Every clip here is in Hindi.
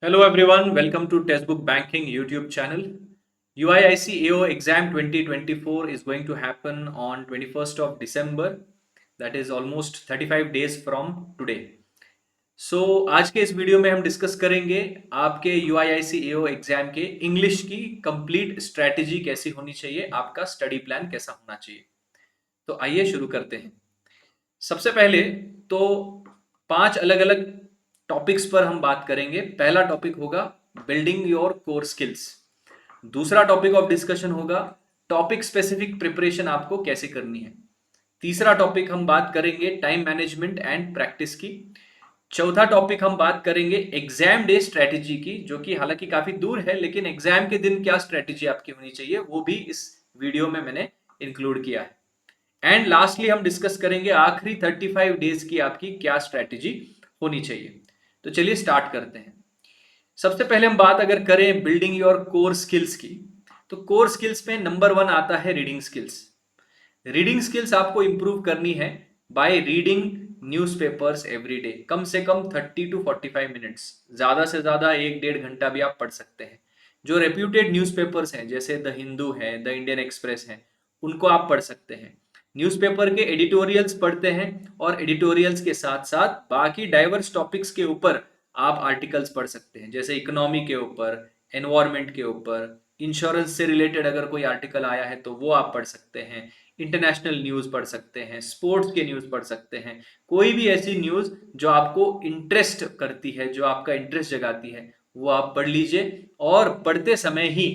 Hello everyone, welcome to Textbook Banking YouTube channel. UIIC AO exam 2024 is going to happen on 21st of December. That is almost 35 days from today. So आज के इस वीडियो में हम डिस्कस करेंगे आपके UIIC AO एग्जाम के इंग्लिश की कंप्लीट स्ट्रेटेजी कैसी होनी चाहिए, आपका स्टडी प्लान कैसा होना चाहिए। तो आइए शुरू करते हैं। सबसे पहले तो 5 अलग अलग टॉपिक्स पर हम बात करेंगे। पहला टॉपिक होगा बिल्डिंग योर कोर स्किल्स। दूसरा टॉपिक ऑफ डिस्कशन होगा टॉपिक स्पेसिफिक प्रिपरेशन आपको कैसे करनी है। तीसरा टॉपिक हम बात करेंगे टाइम मैनेजमेंट एंड प्रैक्टिस की। चौथा टॉपिक हम बात करेंगे एग्जाम डे स्ट्रेटेजी की, जो कि हालांकि काफी दूर है, लेकिन एग्जाम के दिन क्या स्ट्रेटेजी आपकी होनी चाहिए वो भी इस वीडियो में मैंने इंक्लूड किया है। एंड लास्टली हम डिस्कस करेंगे आखिरी 35 डेज की आपकी क्या स्ट्रेटेजी होनी चाहिए। तो चलिए स्टार्ट करते हैं। सबसे पहले हम बात अगर करें बिल्डिंग योर कोर स्किल्स की, तो कोर स्किल्स में नंबर 1 आता है रीडिंग स्किल्स। रीडिंग स्किल्स आपको इंप्रूव करनी है by reading newspapers every day. कम से कम 30 टू 45 मिनट्स, ज्यादा से ज्यादा 1-1.5 घंटा भी आप पढ़ सकते हैं। जो रेप्यूटेड न्यूज़पेपर्स हैं जैसे द हिंदू है, द इंडियन एक्सप्रेस है, उनको आप पढ़ सकते हैं। न्यूज़पेपर के एडिटोरियल्स पढ़ते हैं और एडिटोरियल्स के साथ साथ बाकी डाइवर्स टॉपिक्स के ऊपर आप आर्टिकल्स पढ़ सकते हैं, जैसे इकोनॉमी के ऊपर, एनवायरमेंट के ऊपर, इंश्योरेंस से रिलेटेड अगर कोई आर्टिकल आया है तो वो आप पढ़ सकते हैं। इंटरनेशनल न्यूज़ पढ़ सकते हैं, स्पोर्ट्स के न्यूज़ पढ़ सकते हैं। कोई भी ऐसी न्यूज़ जो आपको इंटरेस्ट करती है, जो आपका इंटरेस्ट जगाती है, वो आप पढ़ लीजिए। और पढ़ते समय ही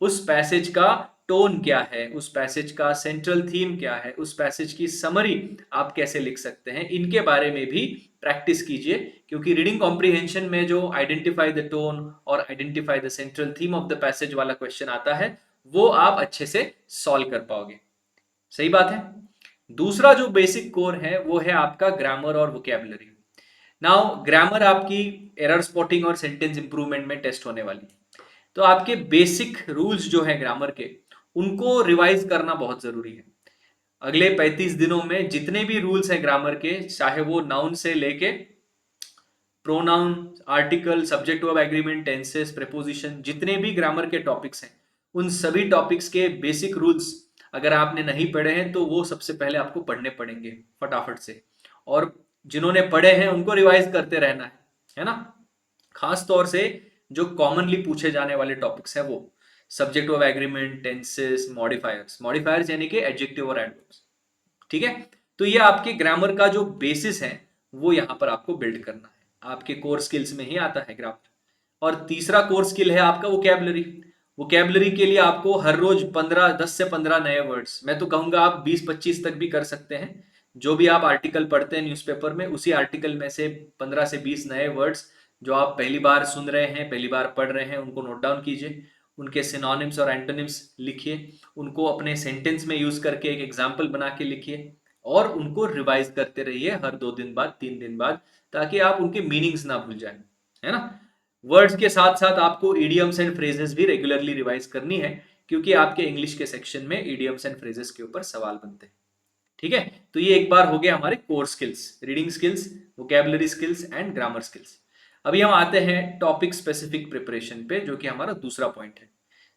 उस पैसेज का टोन क्या है, उस पैसेज का सेंट्रल थीम क्या है, उस पैसेज की समरी आप कैसे लिख सकते हैं, इनके बारे में भी प्रैक्टिस कीजिए। क्योंकि रीडिंग कॉम्प्रिहेंशन में जो आइडेंटिफाई द टोन और identify the central theme of the passage वाला क्वेश्चन आता है, वो आप अच्छे से सॉल्व कर पाओगे। सही बात है। दूसरा जो बेसिक कोर है वो है आपका ग्रामर और वोकैबुलरी। नाउ ग्रामर आपकी एरर स्पॉटिंग और सेंटेंस इंप्रूवमेंट में टेस्ट होने वाली है। तो आपके बेसिक रूल्स जो है ग्रामर के, उनको रिवाइज करना बहुत जरूरी है। अगले 35 दिनों में जितने भी रूल्स हैं ग्रामर के, चाहे वो नाउन से लेके pronoun, article, subject verb agreement, tenses, preposition, जितने भी ग्रामर के टॉपिक्स हैं, उन सभी टॉपिक्स के बेसिक रूल्स अगर आपने नहीं पढ़े हैं तो वो सबसे पहले आपको पढ़ने पड़ेंगे फटाफट से। और जिन्होंने पढ़े हैं उनको रिवाइज करते रहना है ना। खास तौर से जो कॉमनली पूछे जाने वाले टॉपिक्स हैं, वो subject verb agreement, tenses, modifiers, modifiers यानी कि एडजेक्टिव और एडवर्ब्स। ठीक है। तो ये आपके ग्रामर का जो बेसिस है वो यहां पर आपको बिल्ड करना है। आपके कोर स्किल्स में ही आता है ग्रामर। और तीसरा कोर स्किल है आपका वोकैबुलरी। वोकैबुलरी के लिए आपको हर रोज 10 से 15 नए वर्ड्स, मैं तो कहूंगा आप 20-25 तक भी कर सकते हैं। जो भी आप आर्टिकल पढ़ते हैं न्यूज़पेपर में, उसी आर्टिकल में से 15 से 20 नए वर्ड्स जो आप पहली बार सुन रहे हैं, पहली बार पढ़ रहे हैं, उनको नोट डाउन कीजिए। उनके सिनोनिम्स और एंटोनिम्स लिखिए। उनको अपने सेंटेंस में यूज करके एक एग्जाम्पल बना के लिखिए। और उनको रिवाइज करते रहिए हर 2 दिन बाद, 3 दिन बाद, ताकि आप उनके मीनिंग्स ना भूल जाए, है ना। वर्ड्स के साथ साथ आपको इडियम्स एंड फ्रेजेस भी रेगुलरली रिवाइज करनी है, क्योंकि आपके इंग्लिश के सेक्शन में इडियम्स एंड फ्रेजेस के ऊपर सवाल बनते हैं। ठीक है। तो ये एक बार हो गया हमारे core skills, reading skills, vocabulary skills and grammar skills. अभी हम आते हैं टॉपिक स्पेसिफिक प्रिपरेशन पे, जो कि हमारा दूसरा पॉइंट है।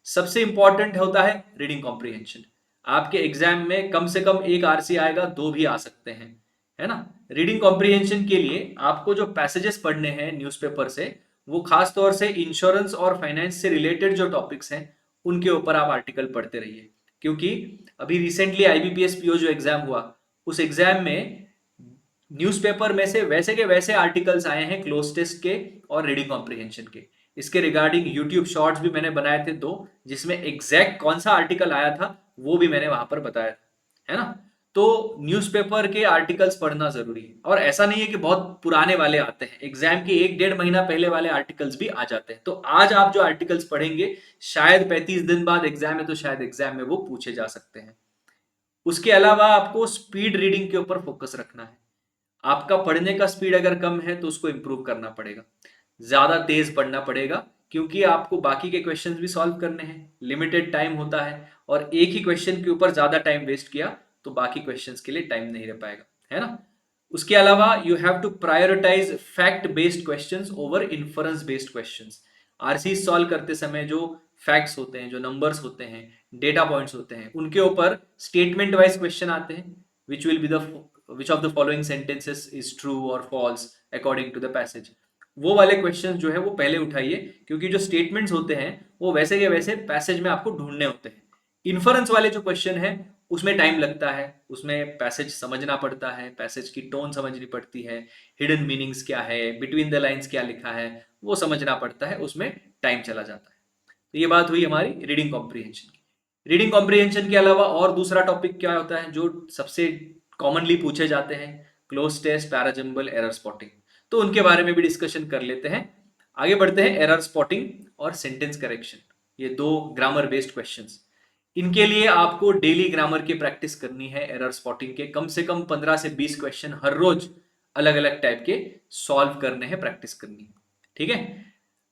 सबसे इंपॉर्टेंट होता है रीडिंग कॉम्प्रिहेंशन। आपके एग्जाम में कम से कम एक आरसी आएगा, 2 भी आ सकते हैं, है ना। रीडिंग कॉम्प्रिहेंशन के लिए आपको जो पैसेजेस पढ़ने हैं न्यूज़पेपर से, वो खास तौर से इंश्योरेंस और फाइनेंस से रिलेटेड जो टॉपिक्स हैं, उनके ऊपर आप आर्टिकल पढ़ते रहिए। क्योंकि अभी रिसेंटली आईबीपीएस पीओ जो एग्जाम हुआ, उस एग्जाम में न्यूज़पेपर में से वैसे के वैसे आर्टिकल्स आए हैं क्लोज टेस्ट के और रीडिंग कॉम्प्रिहेंशन के। इसके रिगार्डिंग यूट्यूब शॉर्ट्स भी मैंने बनाए थे 2, जिसमें एग्जैक्ट कौन सा आर्टिकल आया था वो भी मैंने वहां पर बताया था, है ना। तो न्यूज़पेपर के आर्टिकल्स पढ़ना जरूरी है। और ऐसा नहीं है कि बहुत पुराने वाले आते हैं, एग्जाम के 1-1.5 महीना पहले वाले आर्टिकल्स भी आ जाते हैं। तो आज आप जो आर्टिकल्स पढ़ेंगे, शायद 35 दिन बाद एग्जाम है, तो शायद एग्जाम में वो पूछे जा सकते हैं। उसके अलावा आपको स्पीड रीडिंग के ऊपर फोकस रखना है। आपका पढ़ने का स्पीड अगर कम है तो उसको इंप्रूव करना पड़ेगा, ज्यादा तेज पढ़ना पड़ेगा। क्योंकि आपको बाकी के क्वेश्चंस भी सॉल्व करने हैं, लिमिटेड टाइम होता है, और एक ही क्वेश्चन के ऊपर ज्यादा टाइम वेस्ट किया तो बाकी क्वेश्चंस के लिए टाइम नहीं रह पाएगा, है ना। उसके अलावा you have to prioritize fact based questions over inference based questions. RC solve करते समय जो फैक्ट्स होते हैं, जो नंबर्स होते हैं, डेटा पॉइंट्स होते हैं, उनके ऊपर स्टेटमेंट वाइज क्वेश्चन आते हैं, which will be the which of the following sentences is true और false according to the passage. वो वाले क्वेश्चन जो है वो पहले उठाइए, क्योंकि जो स्टेटमेंट्स होते हैं वो वैसे के वैसे पैसेज में आपको ढूंढने होते हैं। इन्फरेंस वाले जो क्वेश्चन है उसमें टाइम लगता है, उसमें पैसेज समझना पड़ता है, पैसेज की टोन समझनी पड़ती है, हिडन मीनिंग्स क्या है, बिटवीन द लाइंस क्या लिखा है, वो समझना पड़ता है, उसमें टाइम चला जाता है। तो ये बात हुई हमारी रीडिंग कॉम्प्रिहेंशन की। रीडिंग कॉम्प्रिहेंशन के अलावा और दूसरा टॉपिक क्या होता है जो सबसे कॉमनली पूछे जाते हैं? Cloze test, parajumble, error spotting. तो उनके बारे में भी डिस्कशन कर लेते हैं। आगे बढ़ते हैं। एरर स्पॉटिंग और सेंटेंस करेक्शन, ये दो ग्रामर बेस्ड क्वेश्चंस। इनके लिए आपको डेली ग्रामर की प्रैक्टिस करनी है। एरर स्पॉटिंग के कम से कम 15 से 20 क्वेश्चन हर रोज अलग अलग टाइप के सॉल्व करने हैं, प्रैक्टिस करनी है। ठीक है।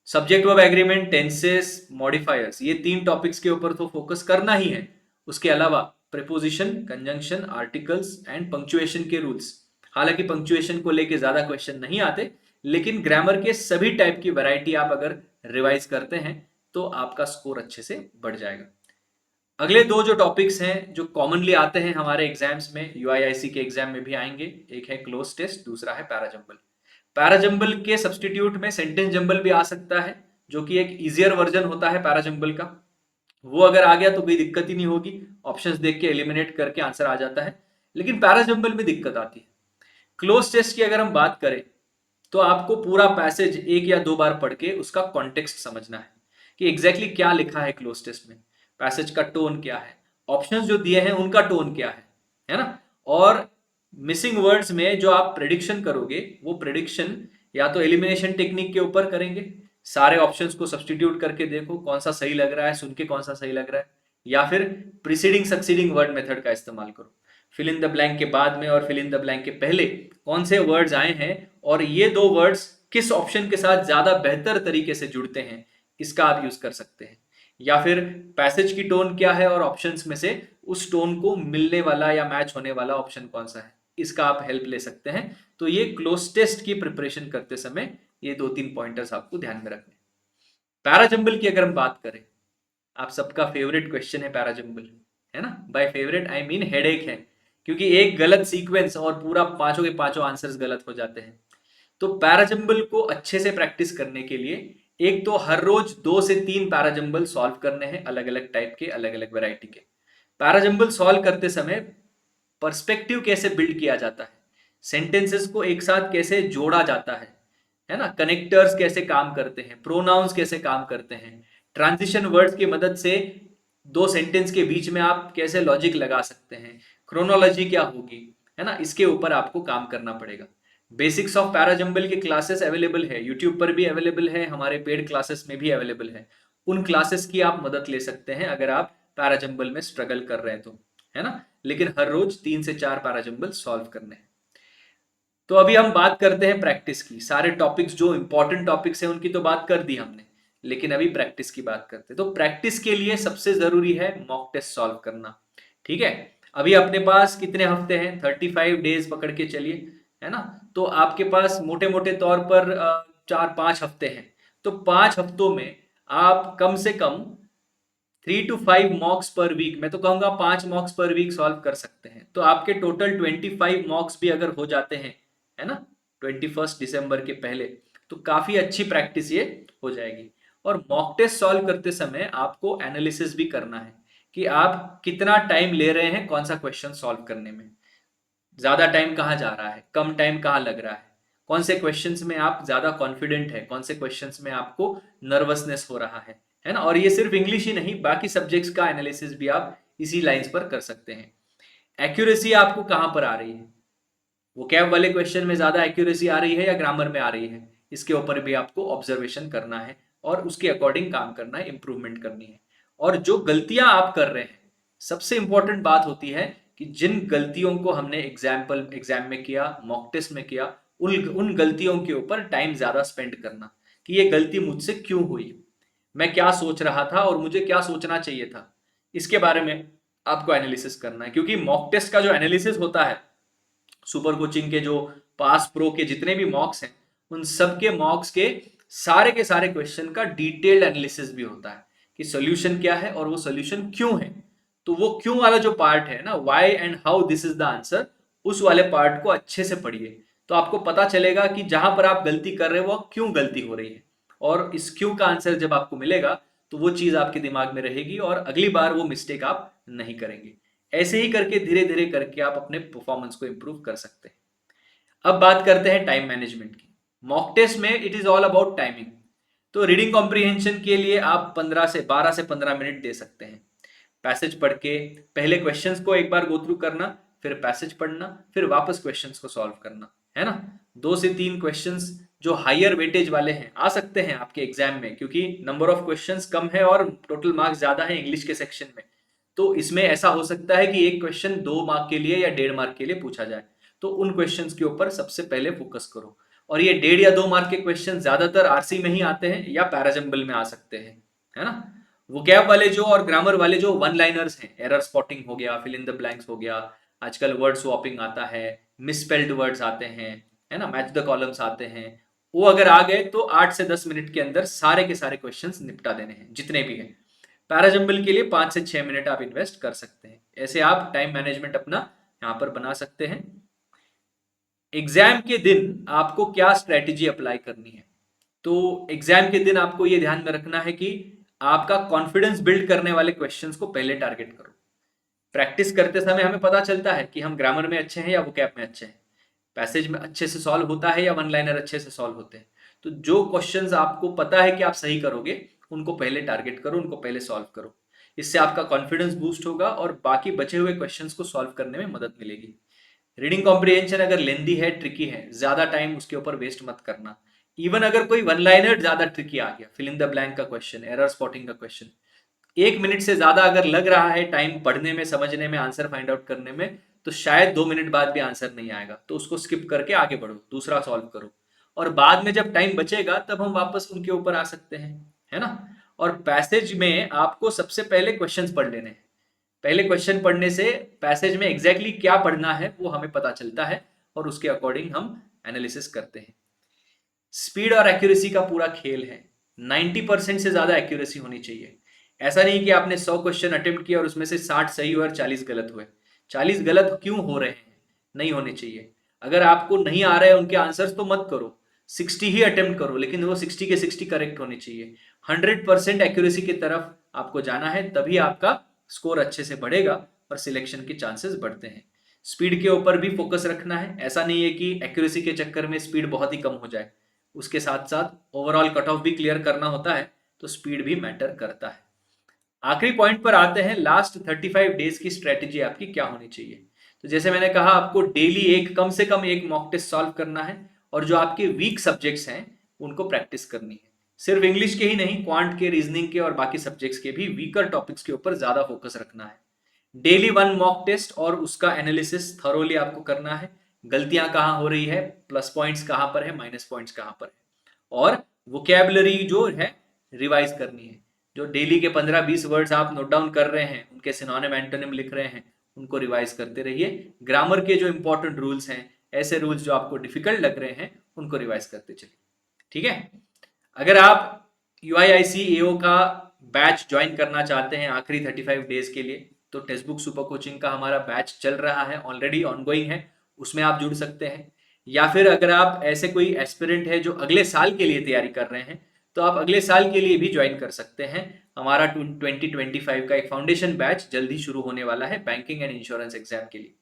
Subject verb agreement, tenses, modifiers, ये तीन टॉपिक्स के ऊपर तो फोकस करना ही है। उसके अलावा preposition, conjunction, articles and punctuation के रूल्स। हालांकि पंक्चुएशन को लेके ज्यादा क्वेश्चन नहीं आते, लेकिन ग्रामर के सभी टाइप की वैरायटी आप अगर रिवाइज करते हैं तो आपका स्कोर अच्छे से बढ़ जाएगा। अगले दो जो टॉपिक्स हैं जो कॉमनली आते हैं हमारे एग्जाम्स में, यूआईआईसी के एग्जाम में भी आएंगे, एक है क्लोज टेस्ट, दूसरा है पैराजंबल। पैराजंबल के सब्सटीट्यूट में सेंटेंस जंबल भी आ सकता है, जो कि एक इजियर वर्जन होता है पैराजंबल का। वो अगर आ गया तो कोई दिक्कत ही नहीं होगी, ऑप्शंस देख के एलिमिनेट करके आंसर आ जाता है। लेकिन पैराजंबल में दिक्कत आती है। क्लोज टेस्ट की अगर हम बात करें तो आपको पूरा पैसेज एक या दो बार पढ़ के उसका कॉन्टेक्स्ट समझना है कि एग्जैक्टली क्या लिखा है क्लोज टेस्ट में, पैसेज का टोन क्या है, ऑप्शंस जो दिए हैं उनका टोन क्या है ना। और मिसिंग वर्ड्स में जो आप प्रेडिक्शन करोगे वो प्रेडिक्शन या तो एलिमिनेशन टेक्निक के ऊपर करेंगे, सारे ऑप्शंस को सब्सटीट्यूट करके देखो कौन सा सही लग रहा है, सुन के कौन सा सही लग रहा है, या फिर प्रीसीडिंग सक्सीडिंग वर्ड मेथड का इस्तेमाल करो। फिल इन द ब्लैंक के बाद में और फिल इन द ब्लैंक के पहले कौन से वर्ड्स आए हैं और ये दो वर्ड्स किस ऑप्शन के साथ ज्यादा बेहतर तरीके से जुड़ते हैं, इसका आप यूज कर सकते हैं। या फिर पैसेज की टोन क्या है और ऑप्शंस में से उस टोन को मिलने वाला या मैच होने वाला ऑप्शन कौन सा है, इसका आप हेल्प ले सकते हैं। तो ये क्लोज टेस्ट की प्रिपरेशन करते समय ये दो तीन पॉइंटर्स आपको ध्यान में रखने। पैराजंबल की अगर हम बात करें, आप सबका फेवरेट क्वेश्चन है पैराजंबल, है ना। By favourite I mean headache है, क्योंकि एक गलत सीक्वेंस और पूरा पांचों के पांचों आंसर्स गलत हो जाते हैं। तो पैराजंबल को अच्छे से प्रैक्टिस करने के लिए एक तो हर रोज 2 से 3 पैराजंबल सॉल्व करने हैं, अलग अलग टाइप के, अलग अलग वैरायटी के। पैराजंबल सॉल्व करते समय पर्सपेक्टिव कैसे बिल्ड किया जाता है, सेंटेंसेस को एक साथ कैसे जोड़ा जाता है ना, कनेक्टर्स कैसे काम करते हैं, प्रोनाउंस कैसे काम करते हैं, ट्रांजिशन वर्ड्स की मदद से दो सेंटेंस के बीच में आप कैसे लॉजिक लगा सकते हैं, क्रोनोलॉजी क्या होगी, है ना, इसके ऊपर आपको काम करना पड़ेगा। बेसिक्स ऑफ पैराजंबल की क्लासेस अवेलेबल है, यूट्यूब पर भी अवेलेबल है, हमारे पेड क्लासेस में भी अवेलेबल है। उन क्लासेस की आप मदद ले सकते हैं अगर आप पैराजंबल में स्ट्रगल कर रहे हैं तो, है ना। लेकिन हर रोज 3 से 4 पैराजंबल सॉल्व करने हैं। तो अभी हम बात करते हैं प्रैक्टिस की। सारे टॉपिक्स जो इंपॉर्टेंट टॉपिक्स हैं उनकी तो बात कर दी हमने, लेकिन अभी प्रैक्टिस की बात करते हैं। तो प्रैक्टिस के लिए सबसे जरूरी है मॉक टेस्ट सॉल्व करना। ठीक है। अभी अपने पास कितने हफ्ते हैं? 35 डेज पकड़ के चलिए, है ना। तो आपके पास मोटे मोटे तौर पर 4-5 हफ्ते हैं। तो 5 हफ्तों में आप कम से कम 3 to 5 मॉक्स पर वीक, मैं तो कहूंगा 5 मॉक्स पर वीक सॉल्व कर सकते हैं। तो आपके टोटल 25 मॉक्स भी अगर हो जाते हैं, है ना, 21 दिसंबर के पहले, तो काफी अच्छी प्रैक्टिस ये हो जाएगी। और मॉक टेस्ट सॉल्व करते समय आपको एनालिसिस भी करना है कि आप कितना टाइम ले रहे हैं कौन सा क्वेश्चन सॉल्व करने में, ज्यादा टाइम कहाँ जा रहा है, कम टाइम कहाँ लग रहा है, कौन से क्वेश्चंस में आप ज्यादा कॉन्फिडेंट है, कौन से क्वेश्चंस में आपको नर्वसनेस हो रहा है ना। और ये सिर्फ इंग्लिश ही नहीं, बाकी सब्जेक्ट्स का एनालिसिस भी आप इसी लाइंस पर कर सकते हैं। एक्यूरेसी आपको कहां पर आ रही है, वो कैब वाले क्वेश्चन में ज्यादा एक्यूरेसी आ रही है या ग्रामर में आ रही है, इसके ऊपर भी आपको ऑब्जर्वेशन करना है और उसके अकॉर्डिंग काम करना है, इंप्रूवमेंट करनी है। और जो गलतियां आप कर रहे हैं, सबसे इंपॉर्टेंट बात होती है कि जिन गलतियों को हमने एग्जाम में किया, मॉक टेस्ट में किया, उन गलतियों के ऊपर टाइम ज्यादा स्पेंड करना कि ये गलती मुझसे क्यों हुई, मैं क्या सोच रहा था और मुझे क्या सोचना चाहिए था, इसके बारे में आपको एनालिसिस करना है। क्योंकि मॉक टेस्ट का जो एनालिसिस होता है सुपर कोचिंग के जो पास प्रो के जितने भी मॉक्स हैं, उन सब के मॉक्स के सारे क्वेश्चन का डिटेल्ड एनालिसिस भी होता है कि सोल्यूशन क्या है और वो सोल्यूशन क्यों है। तो वो क्यों वाला जो पार्ट है ना, why and how this is the answer, उस वाले पार्ट को अच्छे से पढ़िए। तो आपको पता चलेगा कि जहां पर आप गलती कर रहे हो वो क्यों गलती हो रही है, और इस क्यों का आंसर जब आपको मिलेगा तो वो चीज आपके दिमाग में रहेगी और अगली बार वो मिस्टेक आप नहीं करेंगे। ऐसे ही करके धीरे धीरे करके आप अपने परफॉर्मेंस को इंप्रूव कर सकते हैं। अब बात करते हैं टाइम मैनेजमेंट की। मॉक टेस्ट में it is all about timing. तो रीडिंग कॉम्प्रिहेंशन के लिए आप 12 से 15 मिनट दे सकते हैं। पैसेज पढ़ के पहले क्वेश्चंस को एक बार गो थ्रू करना, फिर पैसेज पढ़ना, फिर वापस क्वेश्चंस को सॉल्व करना, है ना। 2 से 3 क्वेश्चंस जो हायर वेटेज वाले हैं आ सकते हैं आपके एग्जाम में, क्योंकि नंबर ऑफ क्वेश्चंस कम है और टोटल मार्क्स ज्यादा है इंग्लिश के सेक्शन में। तो इसमें ऐसा हो सकता है कि एक क्वेश्चन 2 मार्क के लिए या 1.5 मार्क के लिए पूछा जाए, तो उन क्वेश्चंस के ऊपर सबसे पहले फोकस करो। और ये 1.5 या 2 मार्क के क्वेश्चन ज्यादातर आरसी में ही आते हैं या पैराजम्बल में आ सकते हैं, है ना। वोकैब वाले जो और ग्रामर वाले जो वन लाइनर्स हैं, एरर स्पॉटिंग हो गया, फिल इन द ब्लैंक्स हो गया, आजकल वर्ड स्वॉपिंग आता है, मिसस्पेल्ड वर्ड्स आते हैं, है ना, मैच द कॉलम्स आते हैं, वो अगर आ गए तो 8 से 10 मिनट के अंदर सारे के सारे क्वेश्चंस निपटा देने हैं जितने भी हैं। पैराजम्बल के लिए 5 से 6 मिनट आप इन्वेस्ट कर सकते हैं। ऐसे आप टाइम मैनेजमेंट अपना यहां पर बना सकते हैं। एग्जाम के दिन आपको क्या स्ट्रेटेजी अप्लाई करनी है? तो एग्जाम के दिन आपको यह ध्यान में रखना है कि आपका कॉन्फिडेंस बिल्ड करने वाले क्वेश्चंस को पहले टारगेट करो। प्रैक्टिस करते समय हमें पता चलता है कि हम ग्रामर में अच्छे हैं या वोकैब में अच्छे हैं, पैसेज में अच्छे से सॉल्व होता है या वन लाइनर अच्छे से सॉल्व होते हैं। तो जो क्वेश्चंस आपको पता है कि आप सही करोगे, उनको पहले टारगेट करो, उनको पहले सॉल्व करो। इससे आपका कॉन्फिडेंस बूस्ट होगा और बाकी बचे हुए क्वेश्चंस को सॉल्व करने में मदद मिलेगी। रीडिंग कॉम्प्रिहेंशन अगर लेंदी है, ट्रिकी है, ज्यादा टाइम उसके ऊपर वेस्ट मत करना। इवन अगर कोई वन लाइनर ज्यादा ट्रिकी आ गया, फिल इन द ब्लैंक का क्वेश्चन, एरर स्पॉटिंग का क्वेश्चन, 1 मिनट से ज्यादा अगर लग रहा है टाइम पढ़ने में, समझने में, आंसर फाइंड आउट करने में, तो शायद 2 मिनट बाद भी आंसर नहीं आएगा, तो उसको स्किप करके आगे बढ़ो, दूसरा सॉल्व करो। और बाद में जब टाइम बचेगा तब हम वापस उनके ऊपर आ सकते हैं, है ना। और पैसेज में आपको सबसे पहले क्वेश्चंस पढ़ लेने हैं। पहले क्वेश्चन पढ़ने से पैसेज में एग्जैक्टली क्या पढ़ना है वो हमें पता चलता है और उसके अकॉर्डिंग हम एनालिसिस करते हैं। स्पीड और एक्यूरेसी का पूरा खेल है। 90% से ज्यादा एक्यूरेसी होनी चाहिए। ऐसा नहीं कि आपने 100 क्वेश्चन अटेम्प्ट किया और उसमें से 60 सही हुए और 40 गलत हुए। 40 गलत क्यों हो रहे हैं? नहीं होने चाहिए। अगर आपको नहीं आ रहे हैं उनके आंसर्स तो मत करो, 60 ही अटेम्प्ट करो, लेकिन वो 60 के 60 करेक्ट होने चाहिए। 100% एक्यूरेसी की तरफ आपको जाना है, तभी आपका स्कोर अच्छे से बढ़ेगा और सिलेक्शन के चांसेस बढ़ते हैं। स्पीड के ऊपर भी फोकस रखना है। ऐसा नहीं है कि एक्यूरेसी के चक्कर में स्पीड बहुत ही कम हो जाए, उसके साथ साथ ओवरऑल कट ऑफ भी क्लियर करना होता है, तो स्पीड भी मैटर करता है। आखिरी पॉइंट पर आते हैं, लास्ट 35 डेज की स्ट्रेटेजी आपकी क्या होनी चाहिए। तो जैसे मैंने कहा, आपको डेली एक, कम से कम एक मॉक टेस्ट सॉल्व करना है और जो आपके वीक सब्जेक्ट्स हैं उनको प्रैक्टिस करनी है। सिर्फ इंग्लिश के ही नहीं, क्वांट के, रीजनिंग के और बाकी सब्जेक्ट्स के भी वीकर टॉपिक्स के ऊपर ज्यादा फोकस रखना है। डेली 1 मॉक टेस्ट और उसका एनालिसिस थरोली आपको करना है। गलतियां कहां हो रही है, प्लस पॉइंट्स कहां पर है, माइनस पॉइंट्स कहां पर है, और वोकैबुलरी जो है रिवाइज करनी है। जो डेली के 15-20 वर्ड्स आप नोट डाउन कर रहे हैं, उनके सिनोनिम एंटोनिम लिख रहे हैं, उनको रिवाइज करते रहिए। ग्रामर के जो इंपॉर्टेंट रूल्स हैं, ऐसे रूल्स जो आपको डिफिकल्ट लग रहे हैं, उनको रिवाइज करते चलिए, ठीक है। अगर आप UIIC का बैच ज्वाइन करना चाहते हैं आखिरी 35 डेज के लिए, तो टेक्स्ट बुक सुपर कोचिंग का हमारा बैच चल रहा है, ऑलरेडी ऑनगोइंग है, उसमें आप जुड़ सकते हैं। या फिर अगर आप ऐसे कोई एस्पिरेंट है जो अगले साल के लिए तैयारी कर रहे हैं, तो आप अगले साल के लिए भी ज्वाइन कर सकते हैं। हमारा 2025 का एक फाउंडेशन बैच जल्दी शुरू होने वाला है बैंकिंग एंड इंश्योरेंस एग्जाम के लिए।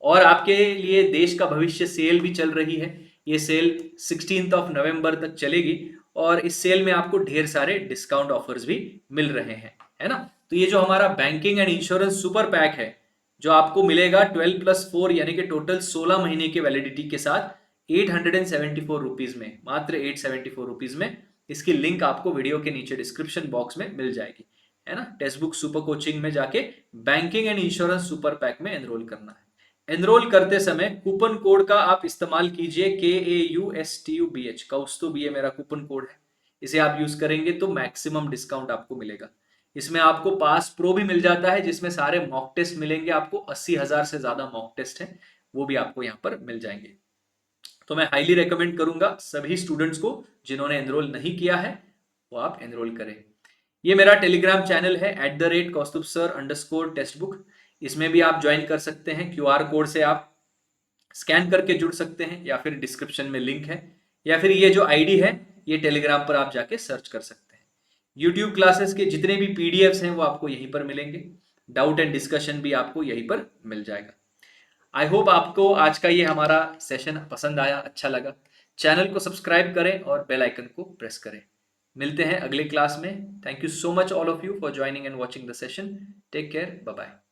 और आपके लिए देश का भविष्य सेल भी चल रही है। ये सेल 16 नवंबर तक चलेगी और इस सेल में आपको ढेर सारे डिस्काउंट ऑफर्स भी मिल रहे हैं, है ना। तो ये जो हमारा banking and insurance super pack है, जो आपको मिलेगा 12+4 यानी कि टोटल 16 महीने के वैलिडिटी के साथ 874 रुपीज में, मात्र 874 रुपीज में। इसकी लिंक आपको वीडियो के नीचे डिस्क्रिप्शन बॉक्स में मिल जाएगी, है ना। टेक्स्ट बुक सुपर कोचिंग में जाके banking and insurance super pack में एनरोल करना है। एनरोल करते समय कूपन कोड का आप इस्तेमाल कीजिए, KAUSTUBH, कौस्तुभ, ये मेरा कूपन कोड है। इसे आप यूज करेंगे तो मैक्सिमम डिस्काउंट आपको मिलेगा। इसमें आपको पास प्रो भी मिल जाता है, जिसमें सारे मॉक टेस्ट मिलेंगे आपको। 80,000 से ज्यादा मॉक टेस्ट है, वो भी आपको यहाँ पर मिल जाएंगे। तो मैं हाईली रेकमेंड करूंगा सभी स्टूडेंट्स को जिन्होंने एनरोल नहीं किया है वो आप एनरोल करें। ये मेरा टेलीग्राम चैनल है @kaustubsir_textbook। इसमें भी आप ज्वाइन कर सकते हैं। QR कोड से आप स्कैन करके जुड़ सकते हैं या फिर डिस्क्रिप्शन में लिंक है, या फिर ये जो आईडी है ये टेलीग्राम पर आप जाके सर्च कर सकते हैं। यूट्यूब क्लासेस के जितने भी पीडीएफ्स हैं वो आपको यहीं पर मिलेंगे। डाउट एंड डिस्कशन भी आपको यहीं पर मिल जाएगा। आई होप आपको आज का ये हमारा सेशन पसंद आया, अच्छा लगा। चैनल को सब्सक्राइब करें और बेल आइकन को प्रेस करें। मिलते हैं अगले क्लास में। Thank you so much all of you for joining and watching the session. Take care, bye bye.